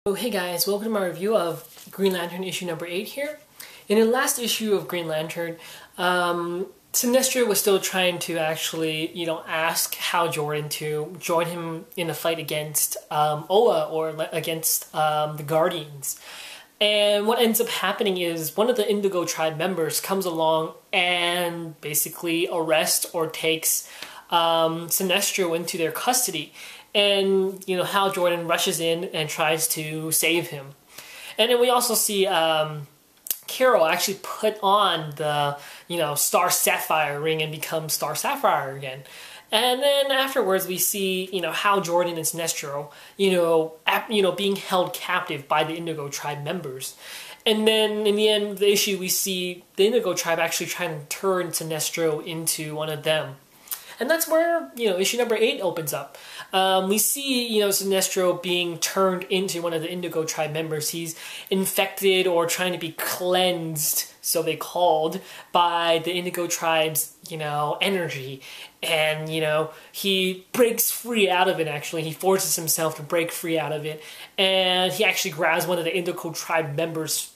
Oh, hey guys, welcome to my review of Green Lantern issue number 8 here. In the last issue of Green Lantern, Sinestro was still trying to actually, ask Hal Jordan to join him in a fight against Oa or against the Guardians. And what ends up happening is one of the Indigo Tribe members comes along and basically arrests or takes Sinestro into their custody. And, Hal Jordan rushes in and tries to save him. And then we also see Carol actually put on the, Star Sapphire ring and become Star Sapphire again. And then afterwards we see, Hal Jordan and Sinestro, being held captive by the Indigo Tribe members. And then in the end of the issue we see the Indigo Tribe actually trying to turn Sinestro into one of them. And that's where, issue number 8 opens up. We see, Sinestro being turned into one of the Indigo Tribe members. He's infected or trying to be cleansed, so they called, by the Indigo Tribe's, energy. And, he breaks free out of it, actually. He forces himself to break free out of it. And he actually grabs one of the Indigo Tribe members'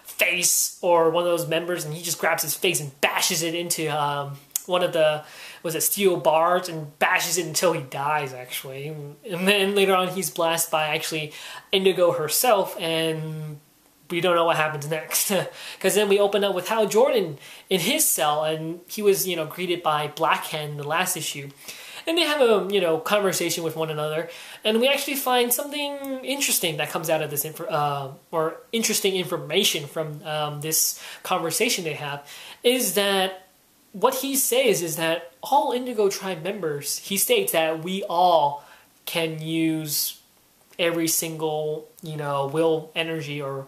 face, or one of those members, and he just grabs his face and bashes it into one of the steel bars and bashes it until he dies, actually. And then later on he's blasted by actually Indigo herself, and we don't know what happens next. Because then we open up with Hal Jordan in his cell, and he was, greeted by Black Hand in the last issue. And they have a, conversation with one another, and we actually find something interesting that comes out of this, or interesting information from this conversation they have, is that what he says is that all Indigo Tribe members, he states that we all can use every single, will energy or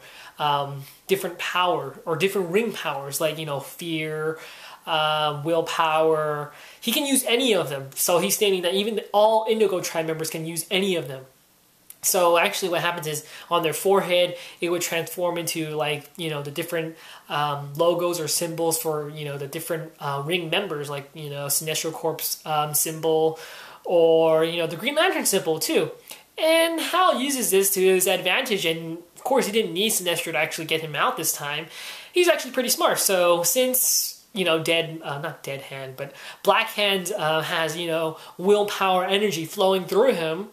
different power or different ring powers, like, fear, willpower. He can use any of them. So he's stating that even all Indigo Tribe members can use any of them. So actually what happens is on their forehead, it would transform into, like, the different logos or symbols for, the different ring members, like, Sinestro Corp's symbol, or, the Green Lantern symbol too. And Hal uses this to his advantage, and of course he didn't need Sinestro to actually get him out this time. He's actually pretty smart, so since, not Dead Hand, but Black Hand has, willpower energy flowing through him,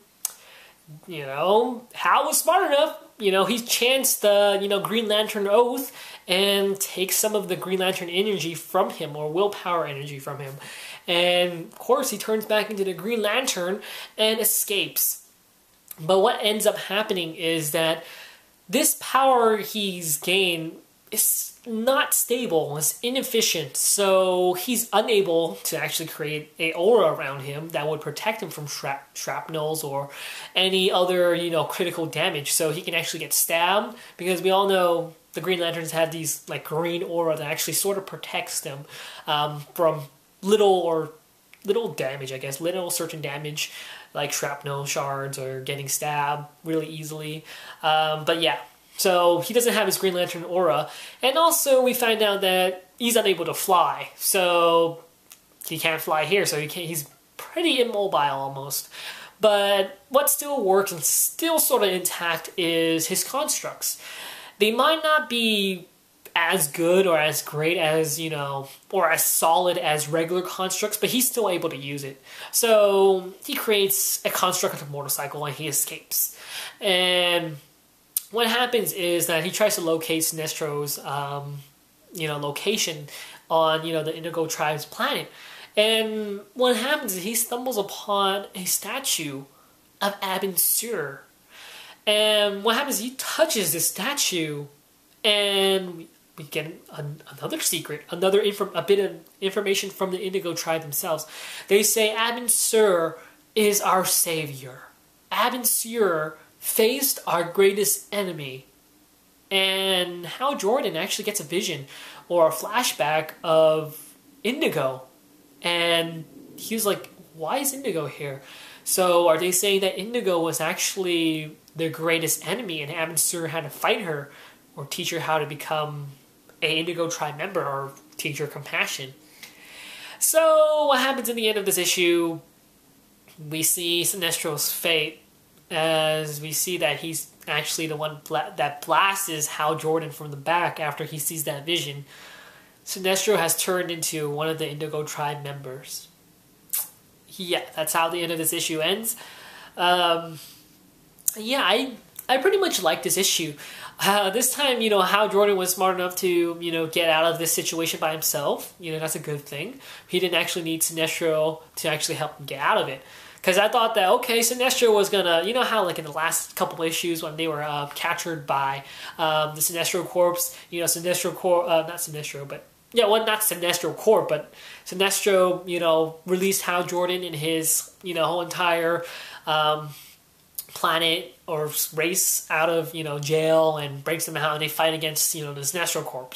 Hal was smart enough. He chanced the, Green Lantern Oath and takes some of the Green Lantern energy from him, or willpower energy from him. And, of course, he turns back into the Green Lantern and escapes. But what ends up happening is that this power he's gained is not stable, it's inefficient, so he's unable to actually create an aura around him that would protect him from shrapnels or any other, critical damage. So he can actually get stabbed, because we all know the Green Lanterns have these, like, green aura that actually sort of protects them from little damage, I guess, little certain damage, like shrapnel shards or getting stabbed really easily. But yeah. So he doesn't have his Green Lantern aura, and also we find out that he's unable to fly. So he can't fly here, so he's pretty immobile almost. But what still works and still sort of intact is his constructs. They might not be as good or as great as, or as solid as regular constructs, but he's still able to use it. So he creates a construct of a motorcycle and he escapes. And what happens is that he tries to locate Sinestro's, location on, the Indigo Tribe's planet. And what happens is he stumbles upon a statue of Abin Sur. And what happens is he touches this statue, and we get another secret, a bit of information from the Indigo Tribe themselves. They say Abin Sur is our savior. Abin Sur faced our greatest enemy. And Hal Jordan actually gets a vision or a flashback of Indigo. And he was like, why is Indigo here? So are they saying that Indigo was actually their greatest enemy and Abin Sur had to fight her or teach her how to become an Indigo Tribe member or teach her compassion? So what happens in the end of this issue? We see Sinestro's fate as we see that he's actually the one that blasts Hal Jordan from the back after he sees that vision, Sinestro has turned into one of the Indigo Tribe members. Yeah, that's how the end of this issue ends. Yeah, I pretty much like this issue. This time, Hal Jordan was smart enough to, get out of this situation by himself. That's a good thing. He didn't actually need Sinestro to actually help him get out of it. Because I thought that, okay, Sinestro was gonna, how like in the last couple issues when they were captured by the Sinestro Corps, Sinestro Corps, not Sinestro, but, yeah, well, not Sinestro Corps, but Sinestro, released Hal Jordan in his, whole entire planet or race out of, jail and breaks them out and they fight against, the Sinestro Corps.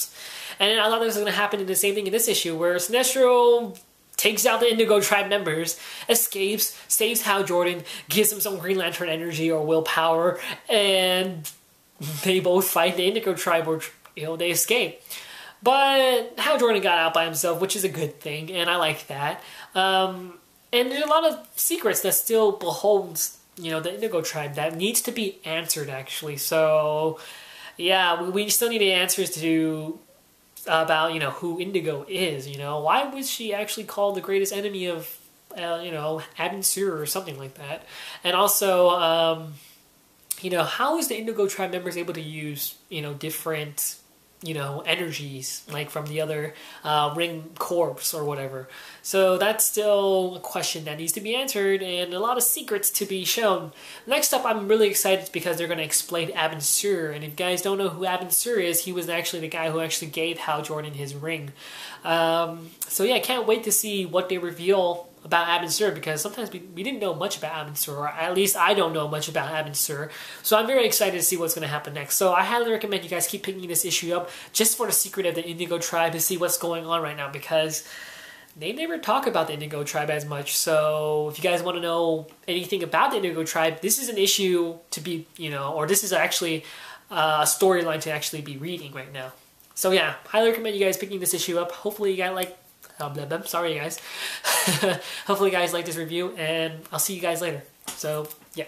And I thought this was going to happen in the same thing in this issue where Sinestro takes out the Indigo Tribe members, escapes, saves Hal Jordan, gives him some Green Lantern energy or willpower, and they both fight the Indigo Tribe or, they escape. But Hal Jordan got out by himself, which is a good thing, and I like that. And there's a lot of secrets that still beholds, the Indigo Tribe that needs to be answered, actually. So, yeah, we still need the answers to about, who Indigo is, Why was she actually called the greatest enemy of, Abin Sur or something like that? And also, how is the Indigo Tribe members able to use, different, energies, like from the other Ring Corps or whatever. So that's still a question that needs to be answered and a lot of secrets to be shown. Next up, I'm really excited because they're going to explain Abin Sur. And if you guys don't know who Abin Sur is, he was actually the guy who actually gave Hal Jordan his ring. So yeah, I can't wait to see what they reveal about Abin Sur because sometimes we didn't know much about Abin Sur, or at least I don't know much about Abin Sur. So I'm very excited to see what's going to happen next. So I highly recommend you guys keep picking this issue up just for the secret of the Indigo Tribe to see what's going on right now because they never talk about the Indigo Tribe as much. So if you guys want to know anything about the Indigo Tribe, this is an issue to be, or this is actually a storyline to actually be reading right now. So yeah, highly recommend you guys picking this issue up. Hopefully you guys like sorry guys. Hopefully you guys like this review, and I'll see you guys later. So, yeah.